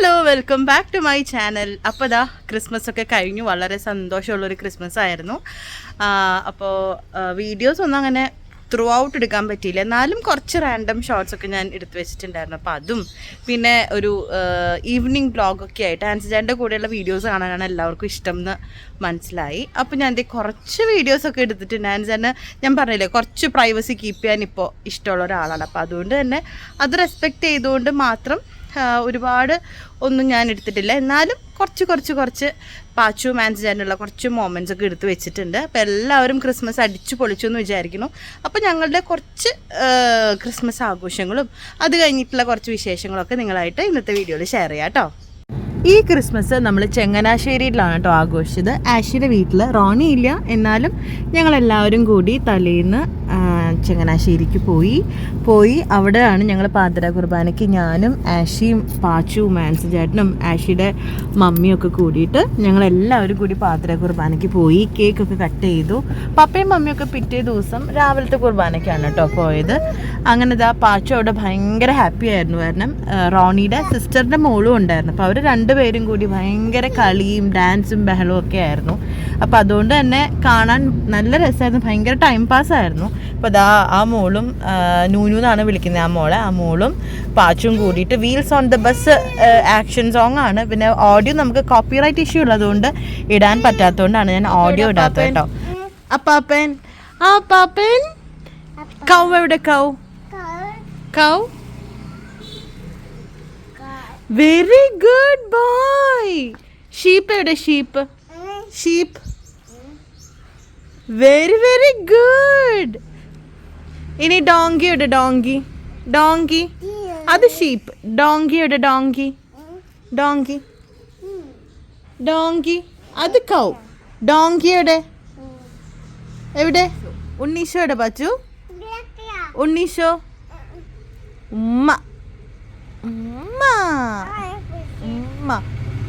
Hello, welcome back to my channel. അപ്പോൾ ഇതാ Christmas ഒക്കെ കഴിഞ്ഞു. വളരെ സന്തോഷമുള്ളൊരു ക്രിസ്മസ് ആയിരുന്നു. അപ്പോൾ വീഡിയോസ് ഒന്നും അങ്ങനെ ത്രൂ ഔട്ട് എടുക്കാൻ പറ്റിയില്ല. എന്നാലും കുറച്ച് റാൻഡം ഷോർട്സൊക്കെ ഞാൻ എടുത്തു വെച്ചിട്ടുണ്ടായിരുന്നു. അപ്പോൾ അതും പിന്നെ ഒരു ഈവനിങ് വ്ളോഗൊക്കെ ആയിട്ട് ആൻസിജാൻ്റെ കൂടെയുള്ള വീഡിയോസ് കാണാനാണ് എല്ലാവർക്കും ഇഷ്ടം എന്ന് മനസ്സിലായി. അപ്പോൾ ഞാൻ കുറച്ച് വീഡിയോസൊക്കെ എടുത്തിട്ടുണ്ട്. ആൻസിജാന് ഞാൻ പറഞ്ഞില്ലേ, കുറച്ച് പ്രൈവസി കീപ്പ് ചെയ്യാൻ ഇപ്പോൾ ഇഷ്ടമുള്ള ഒരാളാണ്. അപ്പോൾ അതുകൊണ്ട് തന്നെ അത് റെസ്പെക്റ്റ് ചെയ്തുകൊണ്ട് മാത്രം ഒരുപാട് ഒന്നും ഞാൻ എടുത്തിട്ടില്ല. എന്നാലും കുറച്ച് പാച്ചു ആൻസിജാനുള്ള കുറച്ച് മൊമെൻറ്റ്സ് ഒക്കെ എടുത്ത് വെച്ചിട്ടുണ്ട്. അപ്പോൾ എല്ലാവരും ക്രിസ്മസ് അടിച്ചു പൊളിച്ചു എന്ന് വിചാരിക്കുന്നു. അപ്പോൾ ഞങ്ങളുടെ കുറച്ച് ക്രിസ്മസ് ആഘോഷങ്ങളും അത് കഴിഞ്ഞിട്ടുള്ള കുറച്ച് വിശേഷങ്ങളൊക്കെ നിങ്ങളായിട്ട് ഇന്നത്തെ വീഡിയോയിൽ ഷെയർ ചെയ്യാം കേട്ടോ. ഈ ക്രിസ്മസ് നമ്മൾ ചങ്ങനാശ്ശേരിയിലാണ് കേട്ടോ ആഘോഷിച്ചത്. ആഷിയുടെ വീട്ടിൽ റോണി ഇല്ല, എന്നാലും ഞങ്ങളെല്ലാവരും കൂടി തലേന്ന് ചങ്ങനാശ്ശേരിക്ക് പോയി അവിടെയാണ് ഞങ്ങൾ പാതിര കുർബാനയ്ക്ക് ഞാനും ആഷിയും പാച്ചുവും ആൻസിജേട്ടനും ആഷിയുടെ മമ്മിയൊക്കെ കൂടിയിട്ട് ഞങ്ങളെല്ലാവരും കൂടി പാതിര കുർബാനയ്ക്ക് പോയി. കേക്കൊക്കെ കട്ട് ചെയ്തു. പപ്പയും മമ്മിയൊക്കെ പിറ്റേ ദിവസം രാവിലത്തെ കുർബാനയ്ക്കാണ് കേട്ടോ പോയത്. അങ്ങനെ ഇതാ പാച്ചു അവിടെ ഭയങ്കര ഹാപ്പി ആയിരുന്നു. കാരണം റോണിയുടെ സിസ്റ്ററിൻ്റെ മോളും ഉണ്ടായിരുന്നു. അപ്പോൾ അവർ രണ്ടുപേരും കൂടി ഭയങ്കര കളിയും ഡാൻസും ബഹളവും ഒക്കെ ആയിരുന്നു. അപ്പോൾ അതുകൊണ്ട് തന്നെ കാണാൻ നല്ല രസമായിരുന്നു, ഭയങ്കര ടൈം പാസ്സായിരുന്നു. അപ്പോൾ അതാ ആ മോളും നൂനു എന്നാണ് വിളിക്കുന്നത്, ആ മോളും പാച്ചും കൂടിയിട്ട് wheels on the bus action song ആണ്. പിന്നെ ഓഡിയോ നമുക്ക് കോപ്പിറൈറ്റ് ഇഷ്യൂ ഉള്ളതുകൊണ്ട് ഇടാൻ പറ്റാത്തതുകൊണ്ടാണ് ഞാൻ ഓഡിയോ ഇടാത്തത് കേട്ടോ. അപ്പാപ്പൻ കൗ എവിടെ? കൗ വെരി ഗുഡ് ബോയ്. ഷീപ്പ് എവിടെ? Sheep very very good. ഇനി ഡോങ്കി എവിടെ? ഡോങ്കി അത് ഷീപ്പ്. ഡോങ്കി എവിടെ? ഡോങ്കി അത് കൗ. ഡോങ്കി എവിടെ? ഉണ്ണീശോ എവിടെ? പച്ചു ഉണ്ണീശോ ഉമ്മ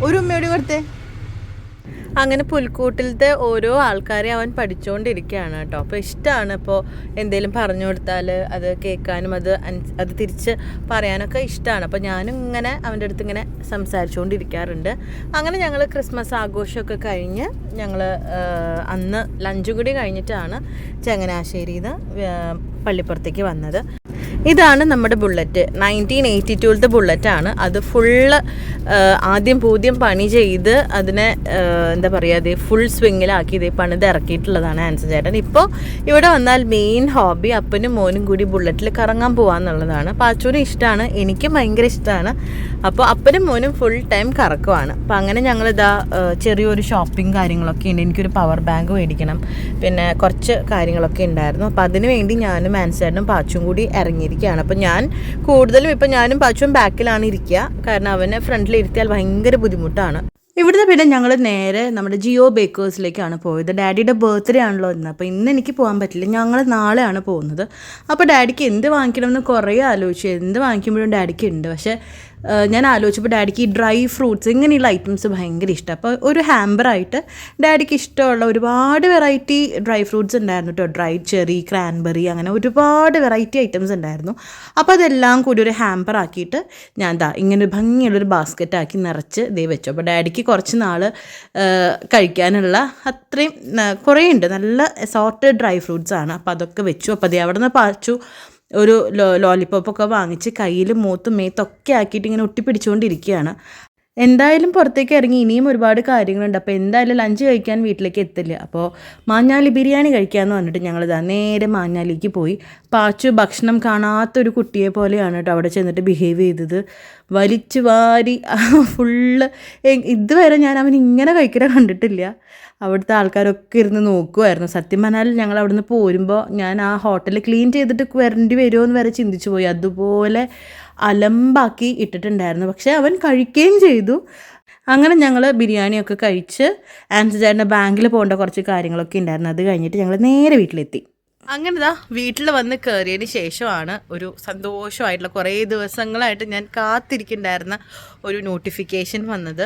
ഒരു ഉമ്മയോട് കൊടുത്തേ. അങ്ങനെ പുൽക്കൂട്ടിലത്തെ ഓരോ ആൾക്കാരെ അവൻ പഠിച്ചുകൊണ്ടിരിക്കുകയാണ് കേട്ടോ. അപ്പോൾ ഇഷ്ടമാണ് ഇപ്പോൾ എന്തെങ്കിലും പറഞ്ഞു കൊടുത്താൽ അത് കേൾക്കാനും അത് തിരിച്ച് പറയാനൊക്കെ ഇഷ്ടമാണ്. അപ്പോൾ ഞാനും ഇങ്ങനെ അവൻ്റെ അടുത്ത് ഇങ്ങനെ സംസാരിച്ചുകൊണ്ടിരിക്കാറുണ്ട്. അങ്ങനെ ഞങ്ങൾ ക്രിസ്മസ് ആഘോഷമൊക്കെ കഴിഞ്ഞ് ഞങ്ങൾ അന്ന് ലഞ്ചും കൂടി കഴിഞ്ഞിട്ടാണ് ചങ്ങനാശ്ശേരിയിൽ നിന്ന് പള്ളിപ്പുറത്തേക്ക് വന്നത്. ഇതാണ് നമ്മുടെ ബുള്ളറ്റ്. 1982 ബുള്ളറ്റാണ്. അത് ഫുള്ള് ആദ്യം പണി ചെയ്ത് അതിനെ എന്താ പറയുക, അത് ഫുൾ സ്വിങ്ങിലാക്കി ഇത് പണിത് ഇറക്കിയിട്ടുള്ളതാണ് ആൻസിജേട്ടൻ. ഇപ്പോൾ ഇവിടെ വന്നാൽ മെയിൻ ഹോബി അപ്പനും മോനും കൂടി ബുള്ളറ്റിൽ കറങ്ങാൻ പോകാമെന്നുള്ളതാണ്. പാച്ചൂനും ഇഷ്ടമാണ്, എനിക്കും ഭയങ്കര ഇഷ്ടമാണ്. അപ്പോൾ അപ്പനും മോനും ഫുൾ ടൈം കറക്കുവാണ്. അപ്പോൾ അങ്ങനെ ഞങ്ങളിതാ ചെറിയൊരു ഷോപ്പിംഗ് കാര്യങ്ങളൊക്കെ ഉണ്ട്. എനിക്കൊരു പവർ ബാങ്ക് മേടിക്കണം, പിന്നെ കുറച്ച് കാര്യങ്ങളൊക്കെ ഉണ്ടായിരുന്നു. അപ്പോൾ അതിന് വേണ്ടി ഞാനും ആൻസിജേട്ടനും പാച്ചും കൂടി ഇറങ്ങിയിരിക്കുകയാണ്. അപ്പോൾ ഞാൻ കൂടുതലും ഇപ്പം ഞാനും പാച്ചും ബാക്കിലാണ് ഇരിക്കുക, കാരണം അവനെ ഫ്രണ്ടിൽ ഇരുത്തിയാൽ ഭയങ്കര ബുദ്ധിമുട്ടാണ്. ഇവിടുന്ന് പിന്നെ ഞങ്ങൾ നേരെ നമ്മുടെ ജിയോ ബേക്കേഴ്സിലേക്കാണ് പോയത്. ഡാഡിയുടെ ബർത്ത്ഡേ ആണല്ലോ ഇന്ന്. അപ്പോൾ ഇന്ന് എനിക്ക് പോകാൻ പറ്റില്ല, ഞങ്ങൾ നാളെയാണ് പോകുന്നത്. അപ്പോൾ ഡാഡിക്ക് എന്ത് വാങ്ങിക്കണമെന്ന് കുറേ ആലോചിച്ചു. എന്ത് വാങ്ങിക്കുമ്പോഴും ഡാഡിക്ക് ഉണ്ട്. പക്ഷേ ഞാൻ ആലോചിച്ചപ്പോൾ ഡാഡിക്ക് ഈ ഡ്രൈ ഫ്രൂട്ട്സ് ഇങ്ങനെയുള്ള ഐറ്റംസ് ഭയങ്കര ഇഷ്ടം. അപ്പോൾ ഒരു ഹാമ്പറായിട്ട് ഡാഡിക്ക് ഇഷ്ടമുള്ള ഒരുപാട് വെറൈറ്റി ഡ്രൈ ഫ്രൂട്ട്സ് ഉണ്ടായിരുന്നു കേട്ടോ. ഡ്രൈഡ് ചെറി, ക്രാൻബെറി, അങ്ങനെ ഒരുപാട് വെറൈറ്റി ഐറ്റംസ് ഉണ്ടായിരുന്നു. അപ്പോൾ അതെല്ലാം കൂടി ഒരു ഹാമ്പർ ആക്കിയിട്ട് ഞാൻ ഇങ്ങനെ ഭംഗിയുള്ളൊരു ബാസ്ക്കറ്റാക്കി നിറച്ച് വെച്ചു. അപ്പോൾ ഡാഡിക്ക് കുറച്ച് നാൾ കഴിക്കാനുള്ള അത്രയും കുറേ ഉണ്ട്, നല്ല അസോർട്ടഡ് ഡ്രൈ ഫ്രൂട്ട്സ് ആണ്. അപ്പോൾ അതൊക്കെ വെച്ചു. അപ്പോൾ അവിടെ നിന്ന് പാച്ചു ഒരു ലോലിപ്പോപ്പൊക്കെ വാങ്ങിച്ച് കയ്യിൽ മേത്തൊക്കെ ആക്കിയിട്ട് ഇങ്ങനെ ഒട്ടിപ്പിടിച്ചുകൊണ്ടിരിക്കുകയാണ്. എന്തായാലും പുറത്തേക്ക് ഇറങ്ങി ഇനിയും ഒരുപാട് കാര്യങ്ങളുണ്ട്. അപ്പോൾ എന്തായാലും ലഞ്ച് കഴിക്കാൻ വീട്ടിലേക്ക് എത്തില്ല. അപ്പോൾ മാഞ്ഞാലി ബിരിയാണി കഴിക്കാമെന്ന് പറഞ്ഞിട്ട് ഞങ്ങളിതാ നേരെ മാഞ്ഞാലിക്ക് പോയി. പാച്ചു ഭക്ഷണം കാണാത്തൊരു കുട്ടിയെ പോലെയാണ് കേട്ടോ അവിടെ ചെന്നിട്ട് ബിഹേവ് ചെയ്തത്. വലിച്ചു വാരി ഫുള്ള്. ഇതുവരെ ഞാൻ അവൻ ഇങ്ങനെ കഴിക്കാൻ കണ്ടിട്ടില്ല. അവിടുത്തെ ആൾക്കാരൊക്കെ ഇരുന്ന് നോക്കുമായിരുന്നു. സത്യം പറഞ്ഞാൽ ഞങ്ങൾ അവിടുന്ന് പോരുമ്പോൾ ഞാൻ ആ ഹോട്ടൽ ക്ലീൻ ചെയ്തിട്ട് വരേണ്ടി വരുമോ എന്ന് വരെ ചിന്തിച്ചു പോയി. അതുപോലെ അലമ്പാക്കി ഇട്ടിട്ടുണ്ടായിരുന്നു. പക്ഷേ അവൻ കഴിക്കുകയും ചെയ്തു. അങ്ങനെ ഞങ്ങൾ ബിരിയാണിയൊക്കെ കഴിച്ച് ആൻസിജേട്ടൻ്റെ ബാങ്കിൽ പോകേണ്ട കുറച്ച് കാര്യങ്ങളൊക്കെ ഉണ്ടായിരുന്നു. അത് കഴിഞ്ഞിട്ട് ഞങ്ങൾ നേരെ വീട്ടിലെത്തി. അങ്ങനെ ദാ വീട്ടിൽ വന്ന് കയറിയതിന് ശേഷമാണ് ഒരു സന്തോഷമായിട്ടുള്ള കുറേ ദിവസങ്ങളായിട്ട് ഞാൻ കാത്തിരിക്കുന്നുണ്ടായിരുന്ന ഒരു നോട്ടിഫിക്കേഷൻ വന്നത്.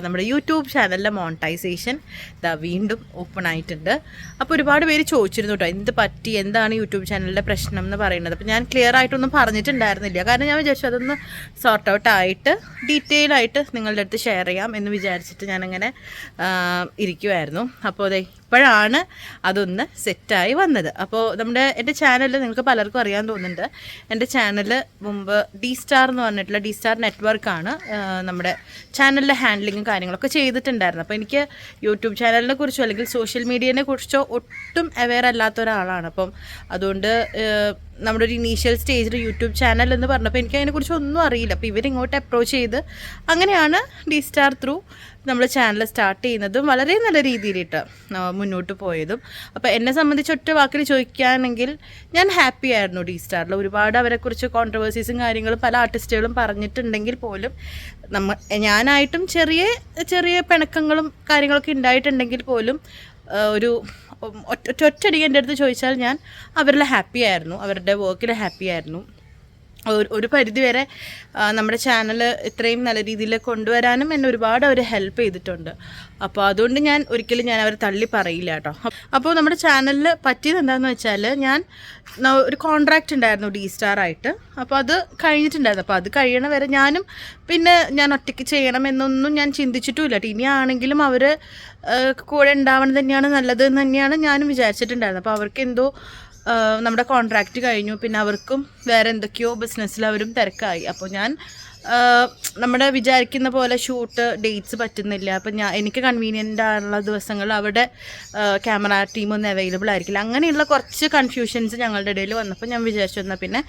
നമ്മുടെ യൂട്യൂബ് ചാനലിലെ മോണിറ്റൈസേഷൻ ദാ വീണ്ടും ഓപ്പൺ ആയിട്ടുണ്ട്. അപ്പോൾ ഒരുപാട് പേര് ചോദിച്ചിരുന്നു കേട്ടോ, എന്ത് പറ്റി, എന്താണ് യൂട്യൂബ് ചാനലിൻ്റെ പ്രശ്നം എന്ന് പറയുന്നത്. അപ്പോൾ ഞാൻ ക്ലിയർ ആയിട്ടൊന്നും പറഞ്ഞിട്ടുണ്ടായിരുന്നില്ല, കാരണം ഞാൻ വിചാരിച്ചു അതൊന്ന് സോർട്ട് ഔട്ട് ആയിട്ട് ഡീറ്റെയിൽ ആയിട്ട് നിങ്ങളുടെ അടുത്ത് ഷെയർ ചെയ്യാം എന്ന് വിചാരിച്ചിട്ട് ഞാനങ്ങനെ ഇരിക്കുമായിരുന്നു. അപ്പോൾ അതെ ഇപ്പോഴാണ് അതൊന്ന് സെറ്റായി വന്നത്. അപ്പോൾ എൻ്റെ ചാനൽ നിങ്ങൾക്ക് പലർക്കും അറിയാൻ തോന്നുന്നുണ്ട്. എൻ്റെ ചാനൽ മുമ്പ് D-Star എന്ന് പറഞ്ഞിട്ടുള്ള D-Star നെറ്റ്വർക്കാണ് നമ്മുടെ ചാനലിലെ ഹാൻഡ്ലിങ്ങും കാര്യങ്ങളൊക്കെ ചെയ്തിട്ടുണ്ടായിരുന്നു. അപ്പോൾ എനിക്ക് യൂട്യൂബ് ചാനലിനെ കുറിച്ചോ അല്ലെങ്കിൽ സോഷ്യൽ മീഡിയനെ കുറിച്ചോ ഒട്ടും അവെയർ അല്ലാത്ത ഒരാളാണ്. അപ്പം അതുകൊണ്ട് നമ്മുടെ ഒരു ഇനീഷ്യൽ സ്റ്റേജിൽ യൂട്യൂബ് ചാനൽ എന്ന് പറഞ്ഞപ്പോൾ എനിക്ക് അതിനെക്കുറിച്ച് ഒന്നും അറിയില്ല. അപ്പോൾ ഇവരിങ്ങോട്ട് അപ്രോച്ച് ചെയ്ത് അങ്ങനെയാണ് D-Star ത്രൂ നമ്മൾ ചാനൽ സ്റ്റാർട്ട് ചെയ്യുന്നതും വളരെ നല്ല രീതിയിലിട്ട് മുന്നോട്ട് പോയതും. അപ്പോൾ എന്നെ സംബന്ധിച്ച് ഒറ്റ വാക്കിൽ ചോദിക്കുകയാണെങ്കിൽ ഞാൻ ഹാപ്പി ആയിരുന്നു D-Starൽ. ഒരുപാട് അവരെക്കുറിച്ച് കോൺട്രവേഴ്സീസും കാര്യങ്ങളും പല ആർട്ടിസ്റ്റുകളും പറഞ്ഞിട്ടുണ്ടെങ്കിൽ പോലും ഞാനായിട്ടും ചെറിയ ചെറിയ പിണക്കങ്ങളും കാര്യങ്ങളൊക്കെ ഉണ്ടായിട്ടുണ്ടെങ്കിൽ പോലും ഒരു ഒറ്റയടിക്ക് എൻ്റെ അടുത്ത് ചോദിച്ചാൽ ഞാൻ അവരിൽ ഹാപ്പി ആയിരുന്നു, അവരുടെ വർക്കിൽ ഹാപ്പി ആയിരുന്നു. ഒരു പരിധി വരെ നമ്മുടെ ചാനൽ ഇത്രയും നല്ല രീതിയിൽ കൊണ്ടുവരാനും എന്നെ ഒരുപാട് അവർ ഹെൽപ്പ് ചെയ്തിട്ടുണ്ട്. അപ്പോൾ അതുകൊണ്ട് ഞാൻ ഒരിക്കലും അവരെ തള്ളി പറയില്ല കേട്ടോ. അപ്പോൾ നമ്മുടെ ചാനലിൽ പറ്റിയത് എന്താണെന്ന് വെച്ചാൽ ഞാൻ ഒരു കോൺട്രാക്റ്റ് ഉണ്ടായിരുന്നു D-Star ആയിട്ട്. അപ്പോൾ അത് കഴിഞ്ഞിട്ടുണ്ടായിരുന്നു. അപ്പോൾ അത് കഴിയണ വരെ പിന്നെ ഞാൻ ഒറ്റയ്ക്ക് ചെയ്യണമെന്നൊന്നും ഞാൻ ചിന്തിച്ചിട്ടുമില്ല. ഇനിയാണെങ്കിലും അവർ കൂടെ ഉണ്ടാവണം തന്നെയാണ് നല്ലത് എന്ന് തന്നെയാണ് ഞാനും വിചാരിച്ചിട്ടുണ്ടായിരുന്നത്. അപ്പോൾ അവർക്ക് എന്തോ നമ്മുടെ കോൺട്രാക്റ്റ് കഴിഞ്ഞു, പിന്നെ അവർക്കും വേറെ എന്തൊക്കെയോ ബിസിനസ്സിൽ അവരും തിരക്കായി. അപ്പോൾ ഞാൻ നമ്മുടെ വിചാരിക്കുന്ന പോലെ ഷൂട്ട് ഡേറ്റ്സ് പറ്റുന്നില്ല. അപ്പം എനിക്ക് കൺവീനിയൻ്റ് ആയുള്ള ദിവസങ്ങളിൽ അവിടെ ക്യാമറ ടീമൊന്നും അവൈലബിൾ ആയിരിക്കില്ല. അങ്ങനെയുള്ള കുറച്ച് കൺഫ്യൂഷൻസ് ഞങ്ങളുടെ ഇടയിൽ വന്നപ്പോൾ ഞാൻ വിചാരിച്ചു എന്നാൽ പിന്നെ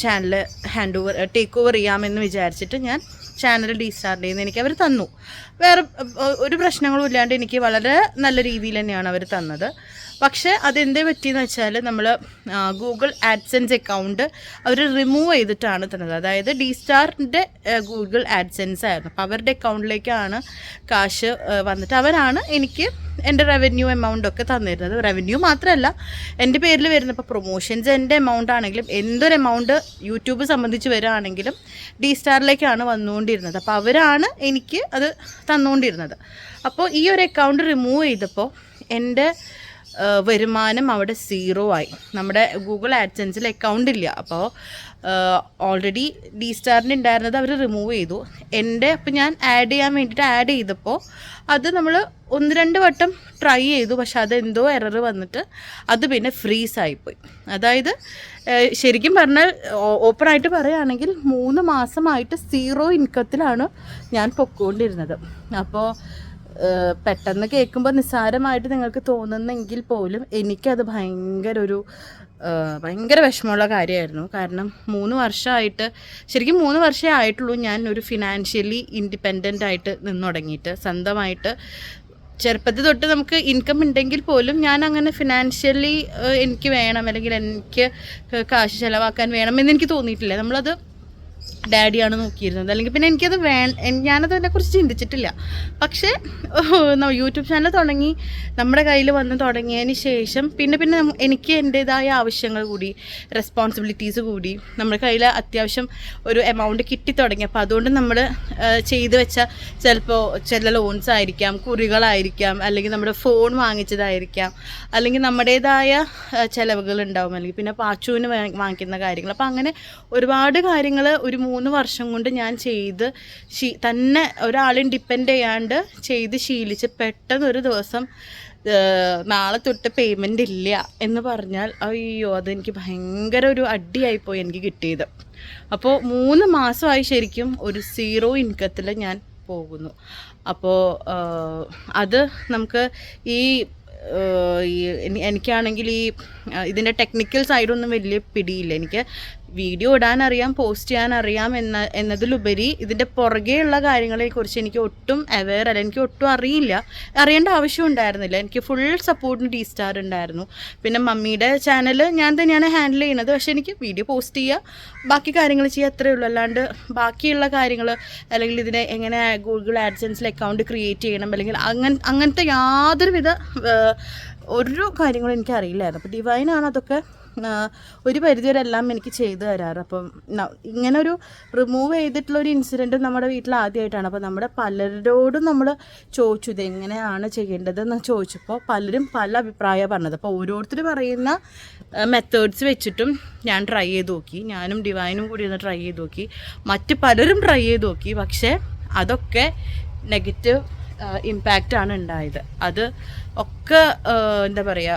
ചാനൽ ടേക്ക് ഓവർ ചെയ്യാമെന്ന് വിചാരിച്ചിട്ട് ഞാൻ ചാനൽ D-Starൻ്റെ നിന്ന് എനിക്ക് അവർ തന്നു. വേറെ ഒരു പ്രശ്നങ്ങളും ഇല്ലാണ്ട് എനിക്ക് വളരെ നല്ല രീതിയിൽ തന്നെയാണ് അവർ തന്നത്. പക്ഷേ അതെന്തേ പറ്റിയെന്ന് വെച്ചാൽ നമ്മൾ ഗൂഗിൾ ആഡ്സെൻസ് അക്കൗണ്ട് അവർ റിമൂവ് ചെയ്തിട്ടാണ് തന്നത്. അതായത് D-Starൻ്റെ ഗൂഗിൾ ആഡ്സെൻസ് ആയിരുന്നു. അപ്പോൾ അവരുടെ അക്കൗണ്ടിലേക്കാണ് കാശ് വന്നിട്ട് അവരാണ് എനിക്ക് എൻ്റെ റവന്യൂ എമൗണ്ടൊക്കെ തന്നിരുന്നത്. റവന്യൂ മാത്രമല്ല എൻ്റെ പേരിൽ വരുന്ന ഇപ്പോൾ പ്രൊമോഷൻസ് എൻ്റെ എമൗണ്ട് ആണെങ്കിലും എന്തൊരു എമൗണ്ട് യൂട്യൂബ് സംബന്ധിച്ച് വരികയാണെങ്കിലും D-Starലേക്കാണ് വന്നുകൊണ്ടിരുന്നത്. അപ്പോൾ അവരാണ് എനിക്ക് അത് തന്നുകൊണ്ടിരുന്നത്. അപ്പോൾ ഈ ഒരു അക്കൗണ്ട് റിമൂവ് ചെയ്തപ്പോൾ എൻ്റെ വരുമാനം അവിടെ 0 ആയി. നമ്മുടെ ഗൂഗിൾ ആഡ്സെൻസിൽ അക്കൗണ്ട് ഇല്ല. അപ്പോൾ ഓൾറെഡി D-Starൻ്റെ ഉണ്ടായിരുന്നത് അവർ റിമൂവ് ചെയ്തു. അപ്പോൾ ഞാൻ ആഡ് ചെയ്യാൻ വേണ്ടിയിട്ട് ആഡ് ചെയ്തപ്പോൾ അത് നമ്മൾ 1-2 വട്ടം ട്രൈ ചെയ്തു. പക്ഷെ അതെന്തോ എറർ വന്നിട്ട് അത് പിന്നെ ഫ്രീസായിപ്പോയി. അതായത് ശരിക്കും പറഞ്ഞാൽ ഓപ്പണായിട്ട് പറയുകയാണെങ്കിൽ 3 മാസമായിട്ട് 0 ഇൻകത്തിലാണ് ഞാൻ പൊക്കോണ്ടിരുന്നത്. അപ്പോൾ പെട്ടെന്ന് കേൾക്കുമ്പോൾ നിസ്സാരമായിട്ട് നിങ്ങൾക്ക് തോന്നുന്നെങ്കിൽ പോലും എനിക്കത് ഭയങ്കര വിഷമമുള്ള കാര്യമായിരുന്നു. കാരണം 3 വർഷമായിട്ട്, ശരിക്കും 3 വർഷമേ ആയിട്ടുള്ളൂ ഞാൻ ഒരു ഫിനാൻഷ്യലി ഇൻഡിപെൻഡൻ്റ് ആയിട്ട് നിന്ന് തുടങ്ങിയിട്ട്. സ്വന്തമായിട്ട് ചെറുപ്പത്തിൽ തൊട്ട് നമുക്ക് ഇൻകം ഉണ്ടെങ്കിൽ പോലും ഞാൻ അങ്ങനെ ഫിനാൻഷ്യലി എനിക്ക് വേണം അല്ലെങ്കിൽ എനിക്ക് കാശ് ചിലവാക്കാൻ വേണമെന്ന് എനിക്ക് തോന്നിയിട്ടില്ല. നമ്മളത് ഡാഡിയാണ് നോക്കിയിരുന്നത്. അല്ലെങ്കിൽ പിന്നെ എനിക്കത് ഞാനത് അതിനെക്കുറിച്ച് ചിന്തിച്ചിട്ടില്ല. പക്ഷേ യൂട്യൂബ് ചാനൽ തുടങ്ങി നമ്മുടെ കയ്യിൽ വന്ന് തുടങ്ങിയതിന് ശേഷം പിന്നെ എനിക്ക് എൻ്റേതായ ആവശ്യങ്ങൾ കൂടി, റെസ്പോൺസിബിലിറ്റീസ് കൂടി, നമ്മുടെ കയ്യിൽ അത്യാവശ്യം ഒരു എമൗണ്ട് കിട്ടി തുടങ്ങി. അപ്പോൾ അതുകൊണ്ട് നമ്മൾ ചെയ്തു വെച്ച ചിലപ്പോൾ ചില ലോൺസ് ആയിരിക്കാം, കുറികളായിരിക്കാം, അല്ലെങ്കിൽ നമ്മുടെ ഫോൺ വാങ്ങിച്ചതായിരിക്കാം, അല്ലെങ്കിൽ നമ്മുടേതായ ചിലവുകളുണ്ടാവും, അല്ലെങ്കിൽ പിന്നെ പാച്ചുവിന് വാങ്ങിക്കുന്ന കാര്യങ്ങൾ. അപ്പോൾ അങ്ങനെ ഒരുപാട് കാര്യങ്ങൾ ഒരു 3 വർഷം കൊണ്ട് ഞാൻ ചെയ്ത് തന്നെ ഒരാളെയും ഡിപ്പെൻഡ് ചെയ്യാണ്ട് ചെയ്ത് ശീലിച്ച് പെട്ടെന്നൊരു ദിവസം നാളെ തൊട്ട് പേയ്മെൻ്റ് ഇല്ല എന്ന് പറഞ്ഞാൽ അയ്യോ, അതെനിക്ക് ഭയങ്കര ഒരു അടിയായിപ്പോയി എനിക്ക് കിട്ടിയത്. അപ്പോൾ 3 മാസമായി ശരിക്കും ഒരു 0 ഇൻകത്തിൽ ഞാൻ പോകുന്നു. അപ്പോൾ അത് നമുക്ക് എനിക്കാണെങ്കിൽ ഇതിൻ്റെ ടെക്നിക്കൽ സൈഡൊന്നും വലിയ പിടിയില്ല. എനിക്ക് വീഡിയോ ഇടാനറിയാം, പോസ്റ്റ് ചെയ്യാനറിയാം എന്നതിലുപരി ഇതിൻ്റെ പുറകെയുള്ള കാര്യങ്ങളെക്കുറിച്ച് എനിക്ക് ഒട്ടും അവെയർ അല്ല, എനിക്ക് ഒട്ടും അറിയേണ്ട ആവശ്യം ഉണ്ടായിരുന്നില്ല. എനിക്ക് ഫുൾ സപ്പോർട്ടിന് ടീ സ്റ്റാർ ഉണ്ടായിരുന്നു. പിന്നെ മമ്മിയുടെ ചാനൽ ഞാൻ തന്നെയാണ് ഹാൻഡിൽ ചെയ്യുന്നത്. പക്ഷേ എനിക്ക് വീഡിയോ പോസ്റ്റ് ചെയ്യുക, ബാക്കി കാര്യങ്ങൾ ചെയ്യുക, അത്രയേ ഉള്ളൂ. അല്ലാണ്ട് ബാക്കിയുള്ള കാര്യങ്ങൾ അല്ലെങ്കിൽ ഇതിനെ എങ്ങനെ ഗൂഗിൾ ആഡ്സെൻസിൽ അക്കൗണ്ട് ക്രിയേറ്റ് ചെയ്യണം അല്ലെങ്കിൽ അങ്ങനത്തെ യാതൊരുവിധ ഒരു കാര്യങ്ങളും എനിക്ക് അറിയില്ലായിരുന്നു. അപ്പോൾ ഡിവൈനാണ് അതൊക്കെ ഒരു പരിധിവരെ എല്ലാം എനിക്ക് ചെയ്തു തരാറ്. അപ്പം ഇങ്ങനൊരു റിമൂവ് ചെയ്തിട്ടുള്ളൊരു ഇൻസിഡൻറ്റ് നമ്മുടെ വീട്ടിൽ ആദ്യമായിട്ടാണ്. അപ്പോൾ നമ്മുടെ പലരോടും നമ്മൾ ചോദിച്ചു ഇതെങ്ങനെയാണ് ചെയ്യേണ്ടതെന്ന് ചോദിച്ചപ്പോൾ പലരും പല അഭിപ്രായമാണ് പറഞ്ഞത്. അപ്പോൾ ഓരോരുത്തർ പറയുന്ന മെത്തേഡ്സ് വെച്ചിട്ടും ഞാൻ ട്രൈ ചെയ്ത് നോക്കി. ഞാനും ഡിവൈനും കൂടി ഒന്ന് ട്രൈ ചെയ്ത് നോക്കി, മറ്റ് പലരും ട്രൈ ചെയ്ത് നോക്കി. പക്ഷേ അതൊക്കെ നെഗറ്റീവ് ഇമ്പാക്റ്റാണ് ഉണ്ടായത്. അത് ഒക്കെ എന്താ പറയുക,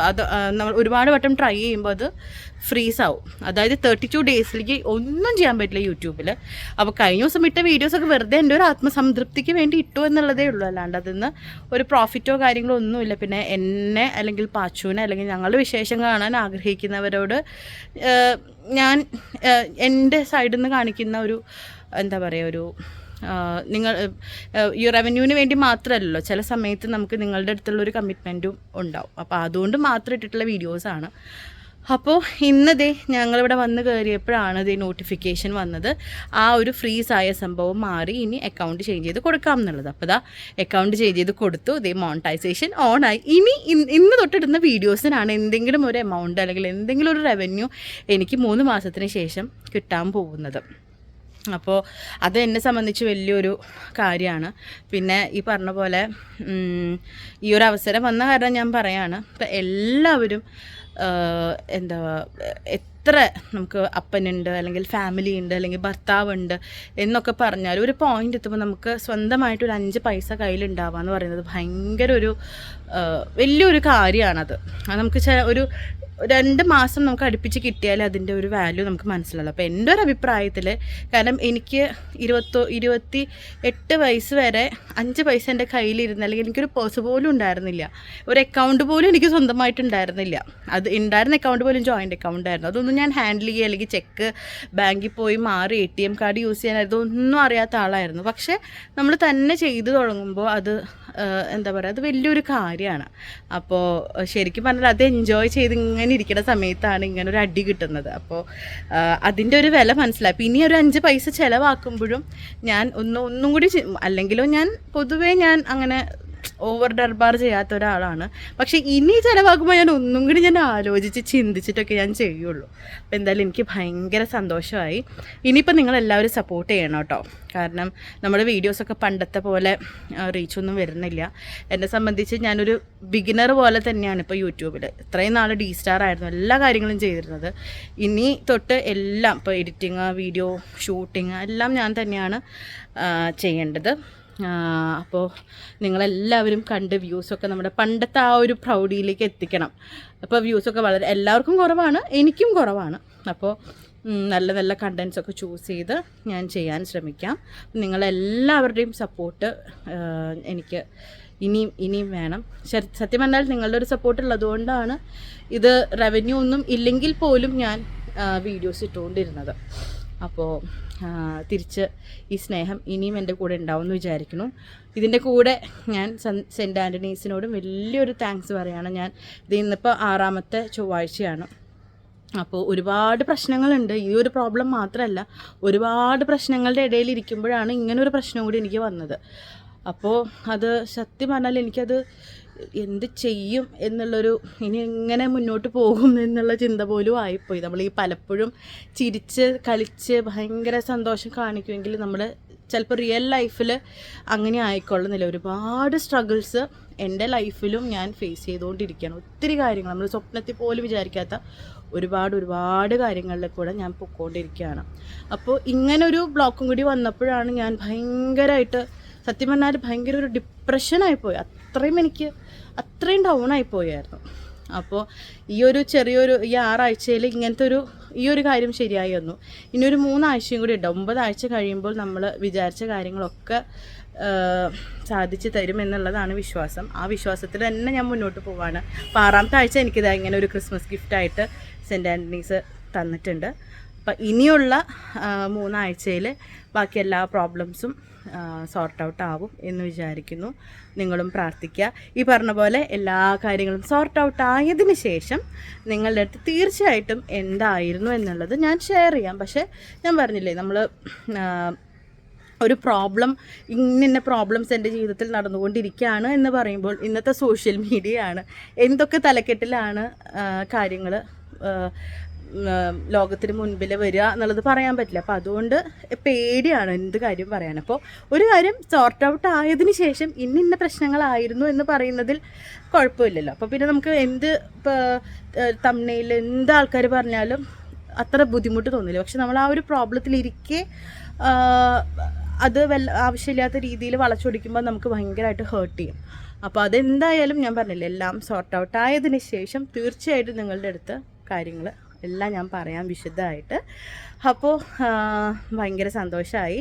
അത് നമ്മൾ ഒരുപാട് വട്ടം ട്രൈ ചെയ്യുമ്പോൾ അത് ഫ്രീസ് ആവും. അതായത് 32 ഡേയ്സിലേക്ക് ഒന്നും ചെയ്യാൻ പറ്റില്ല യൂട്യൂബിൽ. അപ്പോൾ കഴിഞ്ഞ ദിവസം ഇട്ട വീഡിയോസൊക്കെ വെറുതെ എൻ്റെ ഒരു ആത്മസംതൃപ്തിക്ക് വേണ്ടി ഇട്ടു എന്നുള്ളതേ ഉള്ളൂ. അല്ലാണ്ട് അതിൽ നിന്ന് ഒരു പ്രോഫിറ്റോ കാര്യങ്ങളോ ഒന്നുമില്ല. പിന്നെ എന്നെ അല്ലെങ്കിൽ പാച്ചുവിനെ അല്ലെങ്കിൽ ഞങ്ങളുടെ വിശേഷം കാണാൻ ആഗ്രഹിക്കുന്നവരോട് ഞാൻ എൻ്റെ സൈഡിൽ നിന്ന് കാണിക്കുന്ന ഒരു എന്താ പറയുക, ഒരു നിങ്ങൾ ഈ റവന്യൂവിന് വേണ്ടി മാത്രമല്ലല്ലോ, ചില സമയത്ത് നമുക്ക് നിങ്ങളുടെ അടുത്തുള്ളൊരു കമ്മിറ്റ്മെൻറ്റും ഉണ്ടാവും. അപ്പോൾ അതുകൊണ്ട് മാത്രം ഇട്ടിട്ടുള്ള വീഡിയോസാണ്. അപ്പോൾ ഇന്നതേ ഞങ്ങളിവിടെ വന്ന് കയറിയപ്പോഴാണ് ഇതേ നോട്ടിഫിക്കേഷൻ വന്നത്. ആ ഒരു ഫ്രീസായ സംഭവം മാറി, ഇനി അക്കൗണ്ട് ചേഞ്ച് ചെയ്ത് കൊടുക്കാം എന്നുള്ളത്. അപ്പോൾ ഇതാ അക്കൗണ്ട് ചേഞ്ച് ചെയ്ത് കൊടുത്തു. ഇതേ മോണിറ്റൈസേഷൻ ഓണായി. ഇനി ഇന്ന് തൊട്ടിടുന്ന വീഡിയോസിനാണ് എന്തെങ്കിലും ഒരു എമൗണ്ട് അല്ലെങ്കിൽ എന്തെങ്കിലും ഒരു റവന്യൂ എനിക്ക് 3 മാസത്തിന് ശേഷം കിട്ടാൻ പോകുന്നത്. അപ്പോൾ അത് എന്നെ സംബന്ധിച്ച് വലിയൊരു കാര്യമാണ്. പിന്നെ ഈ പറഞ്ഞ പോലെ ഈ ഒരു അവസരം വന്ന കാരണം ഞാൻ പറയാണ്, ഇപ്പം എല്ലാവരും എന്താ എത്ര നമുക്ക് അപ്പനുണ്ട് അല്ലെങ്കിൽ ഫാമിലി ഉണ്ട് അല്ലെങ്കിൽ ഭർത്താവുണ്ട് എന്നൊക്കെ പറഞ്ഞാൽ ഒരു പോയിന്റ് എത്തുമ്പോൾ നമുക്ക് സ്വന്തമായിട്ടൊരു 5 പൈസ കയ്യിലുണ്ടാവുക എന്ന് പറയുന്നത് ഭയങ്കര ഒരു വലിയൊരു കാര്യമാണത്. നമുക്ക് ഒരു 2 മാസം നമുക്ക് അടുപ്പിച്ച് കിട്ടിയാൽ അതിൻ്റെ ഒരു വാല്യൂ നമുക്ക് മനസ്സിലാവും. അപ്പോൾ എൻ്റെ ഒരു അഭിപ്രായത്തിൽ, കാരണം എനിക്ക് 28 വയസ്സ് വരെ 5 പൈസ എൻ്റെ കയ്യിലിരുന്ന് അല്ലെങ്കിൽ എനിക്കൊരു പേഴ്സ് പോലും ഉണ്ടായിരുന്നില്ല, ഒരു അക്കൗണ്ട് പോലും എനിക്ക് സ്വന്തമായിട്ടുണ്ടായിരുന്നില്ല. അത് ഉണ്ടായിരുന്ന അക്കൗണ്ട് പോലും ജോയിൻ്റ് അക്കൗണ്ട് ആയിരുന്നു. അതൊന്നും ഞാൻ ഹാൻഡിൽ ചെയ്യുക അല്ലെങ്കിൽ ചെക്ക് ബാങ്കിൽ പോയി മാറി ATM കാർഡ് യൂസ് ചെയ്യാനായിരുന്നു ഒന്നും അറിയാത്ത ആളായിരുന്നു. പക്ഷേ നമ്മൾ തന്നെ ചെയ്തു തുടങ്ങുമ്പോൾ അത് എന്താ പറയുക, അത് വലിയൊരു കാര്യമാണ്. അപ്പോൾ ശരിക്കും പറഞ്ഞാൽ അത് എൻജോയ് ചെയ്ത് ഇങ്ങനെ ഇരിക്കുന്ന സമയത്താണ് ഇങ്ങനെ ഒരു അടി കിട്ടുന്നത്. അപ്പോൾ അതിൻ്റെ ഒരു വില മനസ്സിലായി. അപ്പോൾ ഇനി ഒരു 5 പൈസ ചിലവാക്കുമ്പോഴും ഞാൻ ഒന്നും കൂടി, അല്ലെങ്കിലോ ഞാൻ പൊതുവേ ഞാൻ അങ്ങനെ ഓവർ ദർബാർ ചെയ്യാത്ത ഒരാളാണ്. പക്ഷേ ഇനി ചിലവാക്കുമ്പോൾ ഞാൻ ഒന്നും കൂടി ഞാൻ ആലോചിച്ച് ചിന്തിച്ചിട്ടൊക്കെ ഞാൻ ചെയ്യുള്ളൂ. അപ്പോൾ എന്തായാലും എനിക്ക് ഭയങ്കര സന്തോഷമായി. ഇനിയിപ്പോൾ നിങ്ങളെല്ലാവരും സപ്പോർട്ട് ചെയ്യണം കേട്ടോ. കാരണം നമ്മുടെ വീഡിയോസൊക്കെ പണ്ടത്തെ പോലെ റീച്ചൊന്നും വരുന്നില്ല. എന്നെ സംബന്ധിച്ച് ഞാനൊരു ബിഗിനർ പോലെ തന്നെയാണ് ഇപ്പോൾ യൂട്യൂബിൽ. ഇത്രയും നാൾ ഡി സ്റ്റാർ ആയിരുന്നു എല്ലാ കാര്യങ്ങളും ചെയ്തിരുന്നത്. ഇനി തൊട്ട് എല്ലാം ഇപ്പോൾ എഡിറ്റിങ്, വീഡിയോ ഷൂട്ടിങ് എല്ലാം ഞാൻ തന്നെയാണ് ചെയ്യേണ്ടത്. അപ്പോൾ നിങ്ങളെല്ലാവരും കണ്ട് വ്യൂസൊക്കെ നമ്മുടെ പണ്ടത്തെ ആ ഒരു പ്രൗഢിയിലേക്ക് എത്തിക്കണം. അപ്പോൾ വ്യൂസൊക്കെ വളരെ എല്ലാവർക്കും കുറവാണ്, എനിക്കും കുറവാണ്. അപ്പോൾ നല്ല നല്ല കണ്ടൻസൊക്കെ ചൂസ് ചെയ്ത് ഞാൻ ചെയ്യാൻ ശ്രമിക്കാം. നിങ്ങളെല്ലാവരുടെയും സപ്പോർട്ട് എനിക്ക് ഇനിയും വേണം. സത്യം പറഞ്ഞാൽ നിങ്ങളുടെ ഒരു സപ്പോർട്ട് ഉള്ളതുകൊണ്ടാണ് ഇത് റവന്യൂ ഒന്നും ഇല്ലെങ്കിൽ പോലും ഞാൻ വീഡിയോസ് ഇട്ടുകൊണ്ടിരുന്നത്. അപ്പോൾ തിരിച്ച് ഈ സ്നേഹം ഇനിയും എൻ്റെ കൂടെ ഉണ്ടാവുമെന്ന് വിചാരിക്കുന്നു. ഇതിൻ്റെ കൂടെ ഞാൻ സെൻറ്റ് ആൻ്റണീസിനോടും വലിയൊരു താങ്ക്സ് പറയുകയാണ്. ഞാൻ ഇത് ഇന്നിപ്പോൾ 6ാമത്തെ ചൊവ്വാഴ്ചയാണ്. അപ്പോൾ ഒരുപാട് പ്രശ്നങ്ങളുണ്ട്. ഈ ഒരു പ്രോബ്ലം മാത്രമല്ല, ഒരുപാട് പ്രശ്നങ്ങളുടെ ഇടയിൽ ഇരിക്കുമ്പോഴാണ് ഇങ്ങനൊരു പ്രശ്നം കൂടി എനിക്ക് വന്നത്. അപ്പോൾ അത് സത്യം പറഞ്ഞാൽ എനിക്കത് എന്ത് ചെയ്യും എന്നുള്ളൊരു, ഇനി എങ്ങനെ മുന്നോട്ട് പോകും എന്നുള്ള ചിന്ത പോലും ആയിപ്പോയി. നമ്മൾ ഈ പലപ്പോഴും ചിരിച്ച് കളിച്ച് ഭയങ്കര സന്തോഷം കാണിക്കുമെങ്കിൽ നമ്മൾ ചിലപ്പോൾ റിയൽ ലൈഫിൽ അങ്ങനെ ആയിക്കൊള്ളുന്നില്ല. ഒരുപാട് സ്ട്രഗിൾസ് എൻ്റെ ലൈഫിലും ഞാൻ ഫേസ് ചെയ്തുകൊണ്ടിരിക്കുകയാണ്. ഒത്തിരി കാര്യങ്ങൾ നമ്മൾ സ്വപ്നത്തിൽ പോലും വിചാരിക്കാത്ത ഒരുപാട് കാര്യങ്ങളിൽ കൂടെ ഞാൻ പൊയ്ക്കൊണ്ടിരിക്കുകയാണ്. അപ്പോൾ ഇങ്ങനൊരു ബ്ലോക്കും കൂടി വന്നപ്പോഴാണ് ഞാൻ ഭയങ്കരമായിട്ട്, സത്യം പറഞ്ഞാൽ ഭയങ്കര ഒരു ഡിപ്രഷനായിപ്പോയി. അത്രയും ഡൗൺ ആയിപ്പോയായിരുന്നു. അപ്പോൾ ഈ ഒരു ചെറിയൊരു ഈ 6 ആഴ്ചയിൽ ഇങ്ങനത്തെ ഈ ഒരു കാര്യം ശരിയായി വന്നു. ഇനി ഒരു 3 ആഴ്ചയും കൂടി ഉണ്ടാവും. 9 ആഴ്ച കഴിയുമ്പോൾ നമ്മൾ വിചാരിച്ച കാര്യങ്ങളൊക്കെ സാധിച്ച് തരുമെന്നുള്ളതാണ് വിശ്വാസം. ആ വിശ്വാസത്തിൽ തന്നെ ഞാൻ മുന്നോട്ട് പോവാണ്. അപ്പോൾ 6ാമത്തെ ആഴ്ച എനിക്കിതാ ഇങ്ങനെ ഒരു ക്രിസ്മസ് ഗിഫ്റ്റായിട്ട് സെൻറ്റ് ആൻ്റണീസ് തന്നിട്ടുണ്ട്. അപ്പം ഇനിയുള്ള 3 ആഴ്ചയിൽ ബാക്കി എല്ലാ പ്രോബ്ലംസും സോർട്ട് ഔട്ട് ആവും എന്ന് വിചാരിക്കുന്നു. നിങ്ങളും പ്രാർത്ഥിക്കുക. ഈ പറഞ്ഞ പോലെ എല്ലാ കാര്യങ്ങളും സോർട്ട് ഔട്ട് ആയതിനു ശേഷം നിങ്ങളുടെ അടുത്ത് തീർച്ചയായിട്ടും എന്തായിരുന്നു എന്നുള്ളത് ഞാൻ ഷെയർ ചെയ്യാം. പക്ഷേ ഞാൻ പറഞ്ഞില്ലേ, നമ്മൾ ഒരു പ്രോബ്ലം, ഇന്ന പ്രോബ്ലംസ് എൻ്റെ ജീവിതത്തിൽ നടന്നുകൊണ്ടിരിക്കുകയാണ് എന്ന് പറയുമ്പോൾ ഇന്നത്തെ സോഷ്യൽ മീഡിയ ആണ്, എന്തൊക്കെ തലക്കെട്ടിലാണ് കാര്യങ്ങൾ ലോകത്തിന് മുൻപിൽ വരിക എന്നുള്ളത് പറയാൻ പറ്റില്ല. അപ്പോൾ അതുകൊണ്ട് പേടിയാണ് എന്ത് കാര്യം പറയാൻ. അപ്പോൾ ഒരു കാര്യം സോർട്ട് ഔട്ട് ആയതിനു ശേഷം ഇന്ന പ്രശ്നങ്ങളായിരുന്നു എന്ന് പറയുന്നതിൽ കുഴപ്പമില്ലല്ലോ. അപ്പോൾ പിന്നെ നമുക്ക് എന്ത് തംബ്നെയിൽ എന്ത് ആൾക്കാർ പറഞ്ഞാലും അത്ര ബുദ്ധിമുട്ട് തോന്നില്ല. പക്ഷെ നമ്മൾ ആ ഒരു പ്രോബ്ലത്തിലിരിക്കെ അത് ആവശ്യമില്ലാത്ത രീതിയിൽ വളച്ചൊടിക്കുമ്പോൾ നമുക്ക് ഭയങ്കരമായിട്ട് ഹേർട്ട് ചെയ്യും. അപ്പോൾ അതെന്തായാലും ഞാൻ പറഞ്ഞില്ല, എല്ലാം സോർട്ട് ഔട്ട് ആയതിനു ശേഷം തീർച്ചയായിട്ടും നിങ്ങളുടെ അടുത്ത് കാര്യങ്ങൾ എല്ലാം ഞാൻ പറയാം വിശദമായിട്ട്. അപ്പോൾ ഭയങ്കര സന്തോഷമായി.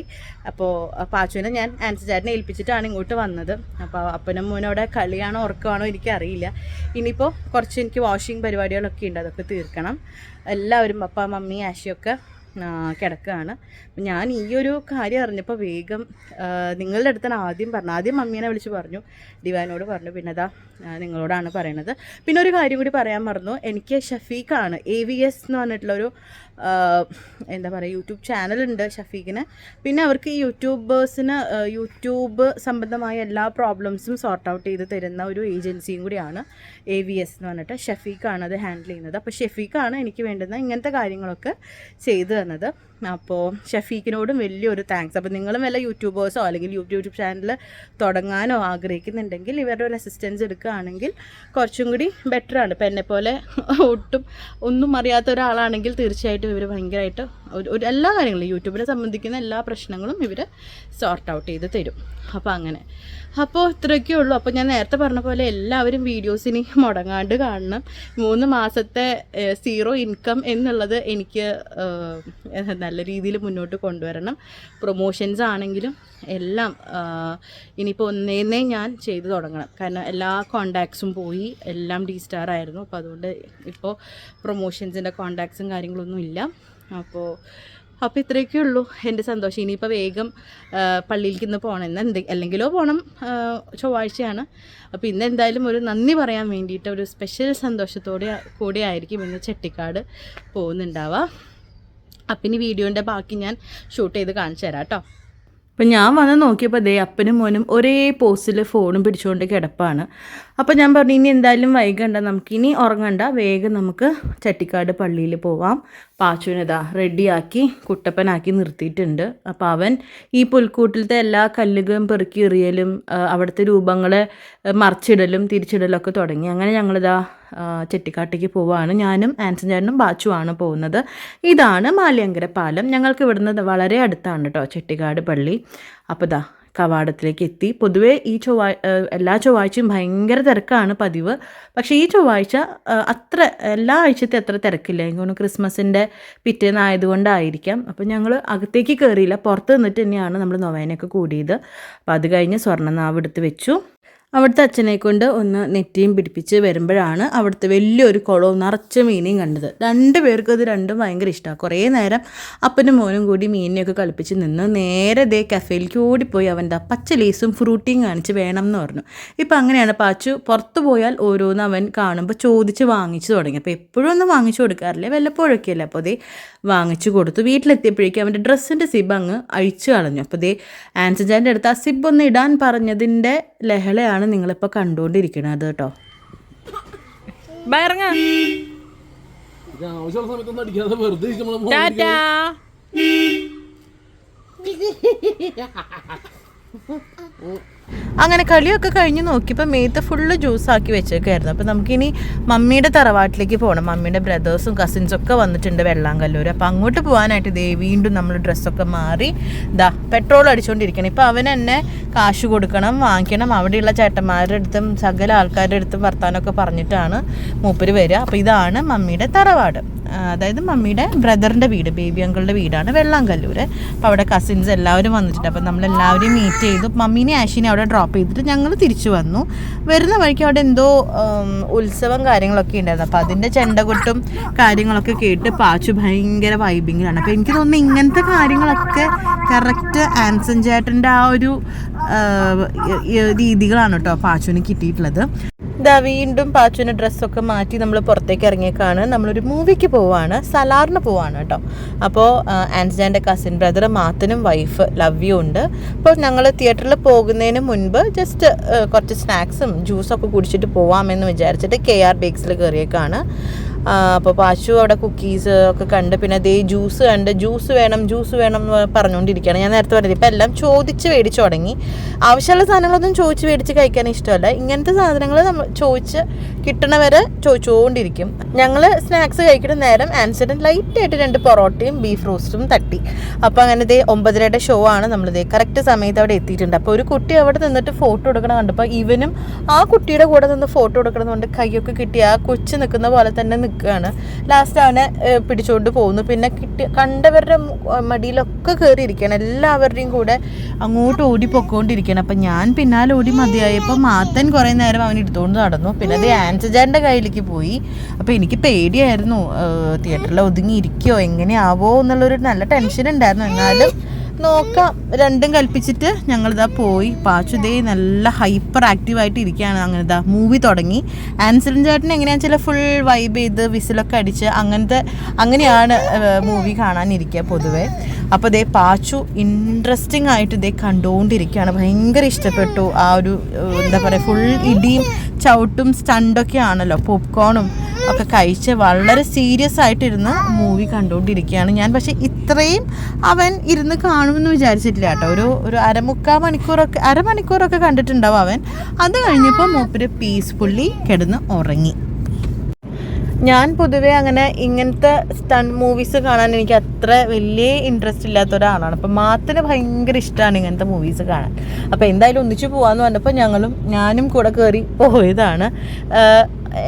അപ്പോൾ പാച്ചുവിനെ ഞാൻ ആൻസി ചേട്ടനെ ഏൽപ്പിച്ചിട്ടാണ് ഇങ്ങോട്ട് വന്നത്. അപ്പോൾ അപ്പനും മോനോടെ കളിയാണോ ഉറക്കമാണോ എനിക്കറിയില്ല. ഇനിയിപ്പോൾ കുറച്ച് എനിക്ക് വാഷിംഗ് പരിപാടികളൊക്കെ ഉണ്ട്, അതൊക്കെ തീർക്കണം. എല്ലാവരും പപ്പ, മമ്മി, ആഷിയൊക്കെ കിടക്കുകയാണ്. ഞാൻ ഈ ഒരു കാര്യം അറിഞ്ഞപ്പോൾ വേഗം നിങ്ങളുടെ അടുത്താണ് ആദ്യം മമ്മീനെ വിളിച്ച് പറഞ്ഞു, ദിവാനോട് പറഞ്ഞു, പിന്നെ അതാ നിങ്ങളോടാണ് പറയണത്. പിന്നെ ഒരു കാര്യം കൂടി പറയാൻ മറന്നു. എനിക്ക് ഷഫീഖാണ് AVS എന്ന് പറഞ്ഞിട്ടുള്ളൊരു എന്താ പറയുക യൂട്യൂബ് ചാനലുണ്ട് ഷഫീഖിന്. പിന്നെ അവർക്ക് ഈ യൂട്യൂബ് സംബന്ധമായ എല്ലാ പ്രോബ്ലംസും സോർട്ട് ഔട്ട് ചെയ്ത് തരുന്ന ഒരു ഏജൻസിയും കൂടിയാണ് AVS എന്ന് പറഞ്ഞിട്ട്. ഷഫീഖാണ് അത് ഹാൻഡിൽ ചെയ്യുന്നത്. അപ്പോൾ ഷഫീഖാണ് എനിക്ക് വേണ്ടുന്ന ഇങ്ങനത്തെ കാര്യങ്ങളൊക്കെ ചെയ്തു തന്നത്. അപ്പോൾ ഷഫീഖിനോടും വലിയൊരു താങ്ക്സ്. അപ്പോൾ നിങ്ങളും വല്ല യൂട്യൂബേഴ്സോ അല്ലെങ്കിൽ യൂട്യൂബ് ചാനൽ തുടങ്ങാനോ ആഗ്രഹിക്കുന്നുണ്ടെങ്കിൽ ഇവരുടെ ഒരു അസിസ്റ്റൻസ് എടുക്കുകയാണെങ്കിൽ കുറച്ചും കൂടി ബെറ്ററാണ്. ഇപ്പം എന്നെപ്പോലെ ഒന്നും അറിയാത്ത ഒരാളാണെങ്കിൽ തീർച്ചയായിട്ടും ഇവർ ഭയങ്കരമായിട്ട് ഒരു എല്ലാ കാര്യങ്ങളും യൂട്യൂബിനെ സംബന്ധിക്കുന്ന എല്ലാ പ്രശ്നങ്ങളും ഇവർ സോർട്ട് ഔട്ട് ചെയ്ത് തരും. അപ്പോൾ അങ്ങനെ, അപ്പോൾ ഇത്രയൊക്കെ ഉള്ളൂ. അപ്പോൾ ഞാൻ നേരത്തെ പറഞ്ഞ പോലെ എല്ലാവരും വീഡിയോസിന് മുടങ്ങാണ്ട് കാണണം. 3 മാസത്തെ 0 ഇൻകം എന്നുള്ളത് എനിക്ക് നല്ല രീതിയിൽ മുന്നോട്ട് കൊണ്ടുവരണം. പ്രൊമോഷൻസ് ആണെങ്കിലും എല്ലാം ഇനിയിപ്പോൾ ഒന്നേന്നേ ഞാൻ ചെയ്തു തുടങ്ങണം. കാരണം എല്ലാ കോണ്ടാക്ട്സും പോയി, എല്ലാം D-Star ആയിരുന്നു. അപ്പോൾ അതുകൊണ്ട് ഇപ്പോൾ പ്രൊമോഷൻസിൻ്റെ കോണ്ടാക്ട്സും കാര്യങ്ങളൊന്നും ഇല്ല. അപ്പോൾ ഇത്രയൊക്കെ ഉള്ളൂ എൻ്റെ സന്തോഷം. ഇനിയിപ്പോൾ വേഗം പള്ളിയിലേക്ക് ഇന്ന് പോകണം, അല്ലെങ്കിലോ പോകണം, ചൊവ്വാഴ്ചയാണ്. അപ്പോൾ ഇന്ന് എന്തായാലും ഒരു നന്ദി പറയാൻ വേണ്ടിയിട്ട് ഒരു സ്പെഷ്യൽ സന്തോഷത്തോടെ കൂടെ ആയിരിക്കും ഇന്ന് ചെട്ടിക്കാട് പോകുന്നുണ്ടാവുക. അപ്പം ഇനി വീഡിയോൻ്റെ ബാക്കി ഞാൻ ഷൂട്ട് ചെയ്ത് കാണിച്ചു തരാം കേട്ടോ. അപ്പം ഞാൻ വന്ന് നോക്കിയപ്പോൾ ദേ അപ്പനും മോനും ഒരേ പോസ്റ്റിൽ ഫോണും പിടിച്ചുകൊണ്ട് കിടപ്പാണ്. അപ്പോൾ ഞാൻ പറഞ്ഞു, ഇനി എന്തായാലും വൈകണ്ട, നമുക്കിനി ഉറങ്ങണ്ട, വേഗം നമുക്ക് ചട്ടിക്കാട് പള്ളിയിൽ പോവാം. പാച്ചുവിനെതാ റെഡിയാക്കി കുട്ടപ്പനാക്കി നിർത്തിയിട്ടുണ്ട്. അപ്പോൾ അവൻ ഈ പുൽക്കൂട്ടിലത്തെ എല്ലാ കല്ലുകളും പെറുക്കി എറിയലും അവിടുത്തെ രൂപങ്ങളെ മറിച്ചിടലും തിരിച്ചിടലൊക്കെ തുടങ്ങി. അങ്ങനെ ഞങ്ങളിതാ ചെട്ടിക്കാട്ടേക്ക് പോവുകയാണ്. ഞാനും ആൻസൺ ചേട്ടനും ബാച്ചുവാണ് പോകുന്നത്. ഇതാണ് മാലിയങ്കര പാലം. ഞങ്ങൾക്ക് ഇവിടുന്ന് വളരെ അടുത്താണ് കേട്ടോ ചെട്ടിക്കാട് പള്ളി. അപ്പോൾ ഇതാ കവാടത്തിലേക്ക് എത്തി. പൊതുവേ ഈ എല്ലാ ചൊവ്വാഴ്ചയും ഭയങ്കര തിരക്കാണ് പതിവ്. പക്ഷേ ഈ ചൊവ്വാഴ്ച എല്ലാ ആഴ്ചത്തെ അത്ര തിരക്കില്ല. എനിക്ക് ക്രിസ്മസിൻ്റെ പിറ്റേന്നായതുകൊണ്ടായിരിക്കാം. അപ്പോൾ ഞങ്ങൾ അകത്തേക്ക് കയറിയില്ല, പുറത്ത് നിന്നിട്ട് തന്നെയാണ് നമ്മൾ നൊവേനയൊക്കെ കൂടിയത്. അപ്പോൾ അത് കഴിഞ്ഞ് സ്വർണ്ണനാവ് എടുത്ത് വെച്ചു. അവിടുത്തെ അച്ഛനെ കൊണ്ട് ഒന്ന് നെറ്റിയും പിടിപ്പിച്ച് വരുമ്പോഴാണ് അവിടുത്തെ വലിയൊരു കുളവും നിറച്ച മീനെയും കണ്ടത്. 2 പേർക്കും അത് രണ്ടും ഭയങ്കര ഇഷ്ടമാണ്. കുറേ നേരം അപ്പനും മോനും കൂടി മീനിനെയൊക്കെ കളിപ്പിച്ച് നിന്ന് നേരെ ദേ കഫേയിലേക്ക് ഓടിപ്പോയി അവൻ്റെ പച്ച ലേസും ഫ്രൂട്ടിയും കാണിച്ച് വേണം എന്ന് പറഞ്ഞു. ഇപ്പം അങ്ങനെയാണ് പാച്ചു പുറത്ത് പോയാൽ ഓരോന്ന് അവൻ കാണുമ്പോൾ ചോദിച്ച് വാങ്ങിച്ചു തുടങ്ങി. അപ്പോൾ എപ്പോഴും ഒന്നും വാങ്ങിച്ചു കൊടുക്കാറില്ല, വല്ലപ്പോഴൊക്കെ അല്ലേ. അപ്പോൾ ദേ വാങ്ങിച്ചു കൊടുത്തു. വീട്ടിലെത്തിയപ്പോഴേക്കും അവൻ്റെ ഡ്രസ്സിൻ്റെ സിബ് അങ്ങ് അഴിച്ചു കളഞ്ഞു. അപ്പോൾ ദേ ആൻസജാൻ്റെ അടുത്ത് ആ സിബ് ഒന്ന് ഇടാൻ പറഞ്ഞതിൻ്റെ ലഹളയാണ് നിങ്ങളിപ്പോൾ കണ്ടുകൊണ്ടിരിക്കുന്നത് കേട്ടോ. അങ്ങനെ കളിയൊക്കെ കഴിഞ്ഞ് നോക്കിയപ്പോൾ മേത്ത് ഫുള്ള് ജ്യൂസാക്കി വെച്ചേക്കായിരുന്നു. അപ്പോൾ നമുക്കിനി മമ്മിയുടെ തറവാട്ടിലേക്ക് പോകണം. മമ്മിയുടെ ബ്രദേഴ്സും കസിൻസൊക്കെ വന്നിട്ടുണ്ട് വെള്ളാങ്കല്ലൂർ. അപ്പോൾ അങ്ങോട്ട് പോകാനായിട്ട് ഇതേ വീണ്ടും നമ്മൾ ഡ്രസ്സൊക്കെ മാറി പെട്രോൾ അടിച്ചുകൊണ്ടിരിക്കണം. ഇപ്പോൾ അവൻ എന്നെ കാശ് കൊടുക്കണം, വാങ്ങിക്കണം. അവിടെയുള്ള ചേട്ടന്മാരുടെ അടുത്തും സകല ആൾക്കാരുടെ അടുത്തും വർത്താനമൊക്കെ പറഞ്ഞിട്ടാണ് മൂപ്പര് വരിക. അപ്പോൾ ഇതാണ് മമ്മിയുടെ തറവാട്. അതായത് മമ്മിയുടെ ബ്രദറിൻ്റെ വീട്, ബേബി അങ്കിളുടെ വീടാണ് വെള്ളാങ്കല്ലൂർ. അപ്പോൾ അവിടെ കസിൻസ് എല്ലാവരും വന്നിട്ടുണ്ട്. അപ്പോൾ നമ്മളെല്ലാവരും മീറ്റ് ചെയ്തു. മമ്മീനെ ആഷിനെ അവിടെ ഡ്രോപ്പ് ചെയ്തിട്ട് ഞങ്ങൾ തിരിച്ചു വന്നു. വരുന്ന വഴിക്ക് അവിടെ എന്തോ ഉത്സവം കാര്യങ്ങളൊക്കെ ഉണ്ടായിരുന്നു. അപ്പോൾ അതിൻ്റെ ചെണ്ടകൊട്ടും കാര്യങ്ങളൊക്കെ കേട്ട് പാച്ചു ഭയങ്കര വൈബിങ്ങിലാണ്. അപ്പോൾ എനിക്ക് തോന്നുന്നു ഇങ്ങനത്തെ കാര്യങ്ങളൊക്കെ കറക്റ്റ് ആൻസൺ ചേട്ടൻ്റെ ആ ഒരു രീതികളാണ് കേട്ടോ പാച്ചുവിന് കിട്ടിയിട്ടുള്ളത്. ഇതാ വീണ്ടും പാച്ചുവിൻ്റെ ഡ്രസ്സൊക്കെ മാറ്റി നമ്മൾ പുറത്തേക്ക് ഇറങ്ങിയേക്കാണ്. നമ്മളൊരു മൂവിക്ക് പോവാണ്, സലാറിന് പോവാണ് കേട്ടോ. അപ്പോൾ ആൻസിൻ്റെ കസിൻ ബ്രദർ മാത്തനും വൈഫ് ലവ്യൂ ഉണ്ട്. അപ്പോൾ ഞങ്ങൾ തിയേറ്ററിൽ പോകുന്നതിന് മുൻപ് ജസ്റ്റ് കുറച്ച് സ്നാക്സും ജ്യൂസൊക്കെ കുടിച്ചിട്ട് പോവാമെന്ന് വിചാരിച്ചിട്ട് KR ബേക്സിൽ കയറിയേക്കാണ്. അപ്പോൾ പാച്ചു അവിടെ കുക്കീസ് ഒക്കെ കണ്ട്, പിന്നെ അതേ ജ്യൂസ് കണ്ട് ജ്യൂസ് വേണം എന്ന് പറഞ്ഞുകൊണ്ടിരിക്കുകയാണ്. ഞാൻ നേരത്തെ പറഞ്ഞത് ഇപ്പം എല്ലാം ചോദിച്ച് മേടിച്ച് തുടങ്ങി. ആവശ്യമുള്ള സാധനങ്ങളൊന്നും ചോദിച്ച് മേടിച്ച് കഴിക്കാൻ ഇഷ്ടമല്ല. ഇങ്ങനത്തെ സാധനങ്ങൾ നമ്മൾ ചോദിച്ച് കിട്ടണവരെ ചോദിച്ചുകൊണ്ടിരിക്കും. ഞങ്ങൾ സ്നാക്സ് കഴിക്കുന്ന നേരം ആൻസിഡൻറ്റ് ലൈറ്റായിട്ട് 2 പൊറോട്ടയും ബീഫ് റോസ്റ്റും തട്ടി. അപ്പോൾ അങ്ങനെ ഇതേ 9:30 ഷോ ആണ്. നമ്മളിതേ കറക്റ്റ് സമയത്ത് അവിടെ എത്തിയിട്ടുണ്ട്. അപ്പോൾ ഒരു കുട്ടി അവിടെ നിന്നിട്ട് ഫോട്ടോ എടുക്കണം കണ്ടപ്പോൾ ഇവനും ആ കുട്ടിയുടെ കൂടെ നിന്ന് ഫോട്ടോ എടുക്കണമെന്നുകൊണ്ട് കൈയൊക്കെ കിട്ടി ആ കൊച്ചു നിൽക്കുന്ന പോലെ തന്നെ നിൽക്കുകയാണ്. ലാസ്റ്റ് അവനെ പിടിച്ചുകൊണ്ട് പോകുന്നു. പിന്നെ കണ്ടവരുടെ മടിയിലൊക്കെ കയറിയിരിക്കുകയാണ്. എല്ലാവരുടെയും കൂടെ അങ്ങോട്ട് ഓടിപ്പൊക്കോണ്ടിരിക്കുകയാണ്. അപ്പം ഞാൻ പിന്നാലെ ഓടി മതിയായപ്പോൾ മാത്തൻ കുറേ നേരം അവൻ എടുത്തുകൊണ്ട് നടന്നു. പിന്നെ അത് ആൻസജാൻ്റെ കയ്യിലേക്ക് പോയി. അപ്പോൾ എനിക്ക് പേടിയായിരുന്നു, തിയേറ്ററിൽ ഒതുങ്ങിയിരിക്കുമോ എങ്ങനെയാവോ എന്നുള്ളൊരു നല്ല ടെൻഷൻ ഉണ്ടായിരുന്നു. എന്നാലും നോക്കാം, രണ്ടും കൽപ്പിച്ചിട്ട് ഞങ്ങളിതാ പോയി. പാച്ചു ഇതേ നല്ല ഹൈപ്പർ ആക്റ്റീവായിട്ട് ഇരിക്കുകയാണ്. അങ്ങനെ ഇതാ മൂവി തുടങ്ങി. ആൻസലൻ ചേട്ടൻ എങ്ങനെയാണെന്ന് വെച്ചാൽ ഫുൾ വൈബ് ചെയ്ത് വിസിലൊക്കെ അടിച്ച് അങ്ങനെയാണ് മൂവി കാണാനിരിക്കുക പൊതുവേ. അപ്പോൾ ഇതേ പാച്ചു ഇൻട്രസ്റ്റിംഗ് ആയിട്ട് ഇതേ കണ്ടുകൊണ്ടിരിക്കുകയാണ്. ഭയങ്കര ഇഷ്ടപ്പെട്ടു. ആ ഒരു എന്താ പറയുക, ഫുൾ ഇടിയും ചവിട്ടും സ്റ്റണ്ടൊക്കെ ആണല്ലോ, പോപ്കോണും ഒക്കെ കഴിച്ച് വളരെ സീരിയസ് ആയിട്ടിരുന്ന് മൂവി കണ്ടുകൊണ്ടിരിക്കുകയാണ് ഞാൻ. പക്ഷേ ഇത്രയും അവൻ ഇരുന്ന് കാണുമെന്ന് വിചാരിച്ചിട്ടില്ല കേട്ടോ. ഒരു അരമണിക്കൂറൊക്കെ കണ്ടിട്ടുണ്ടാവും അവൻ. അത് കഴിഞ്ഞപ്പോൾ മൂപ്പര് പീസ്ഫുള്ളി കിടന്ന് ഉറങ്ങി. ഞാൻ പൊതുവേ അങ്ങനെ ഇങ്ങനത്തെ സ്റ്റണ്ട് മൂവീസ് കാണാൻ എനിക്ക് അത്ര വലിയ ഇൻട്രസ്റ്റ് ഇല്ലാത്ത ഒരാളാണ്. അപ്പം മാത്തിന് ഭയങ്കര ഇഷ്ടമാണ് ഇങ്ങനത്തെ മൂവീസ് കാണാൻ. അപ്പോൾ എന്തായാലും ഒന്നിച്ച് പോകാമെന്ന് പറഞ്ഞപ്പോൾ ഞാനും കൂടെ കയറി പോയതാണ്.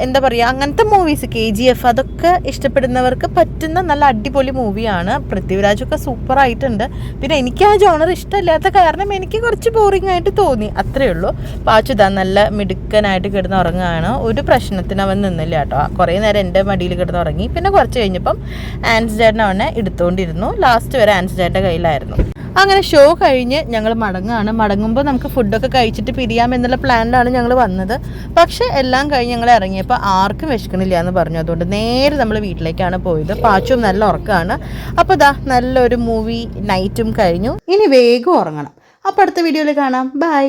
എന്താ പറയുക, അങ്ങനത്തെ മൂവീസ് KGF അതൊക്കെ ഇഷ്ടപ്പെടുന്നവർക്ക് പറ്റുന്ന നല്ല അടിപൊളി മൂവിയാണ്. പൃഥ്വിരാജൊക്കെ സൂപ്പറായിട്ടുണ്ട്. പിന്നെ എനിക്ക് ആ ജോണർ ഇഷ്ടമില്ലാത്ത കാരണം എനിക്ക് കുറച്ച് ബോറിംഗ് ആയിട്ട് തോന്നി, അത്രയേ ഉള്ളൂ. പാച്ചുതാ നല്ല മിടുക്കനായിട്ട് കിടന്ന് ഉറങ്ങുകയാണ്. ഒരു പ്രശ്നത്തിന് അവൻ നിന്നില്ല കേട്ടോ. കുറേ നേരം എൻ്റെ മടിയിൽ കിടന്ന് ഉറങ്ങി. പിന്നെ കുറച്ച് കഴിഞ്ഞപ്പം ആൻസ് ചേട്ടൻ അവനെ എടുത്തുകൊണ്ടിരുന്നു. ലാസ്റ്റ് വരെ ആൻസ് ചേട്ടൻ്റെ കയ്യിലായിരുന്നു. അങ്ങനെ ഷോ കഴിഞ്ഞ് ഞങ്ങൾ മടങ്ങുമ്പോൾ നമുക്ക് ഫുഡൊക്കെ കഴിച്ചിട്ട് പിരിയാമെന്നുള്ള പ്ലാനിലാണ് ഞങ്ങൾ വന്നത്. പക്ഷേ എല്ലാം കഴിഞ്ഞ് ഞങ്ങൾ ഇറങ്ങിയപ്പോൾ ആർക്കും വിശക്കണില്ല എന്ന് പറഞ്ഞു. അതുകൊണ്ട് നേരെ നമ്മൾ വീട്ടിലേക്കാണ് പോയത്. പാച്ചും നല്ല ഉറക്കമാണ്. അപ്പോൾ ഇതാ നല്ലൊരു മൂവി നൈറ്റും കഴിഞ്ഞു. ഇനി വേഗം ഉറങ്ങണം. അപ്പോൾ അടുത്ത വീഡിയോയിൽ കാണാം. ബൈ.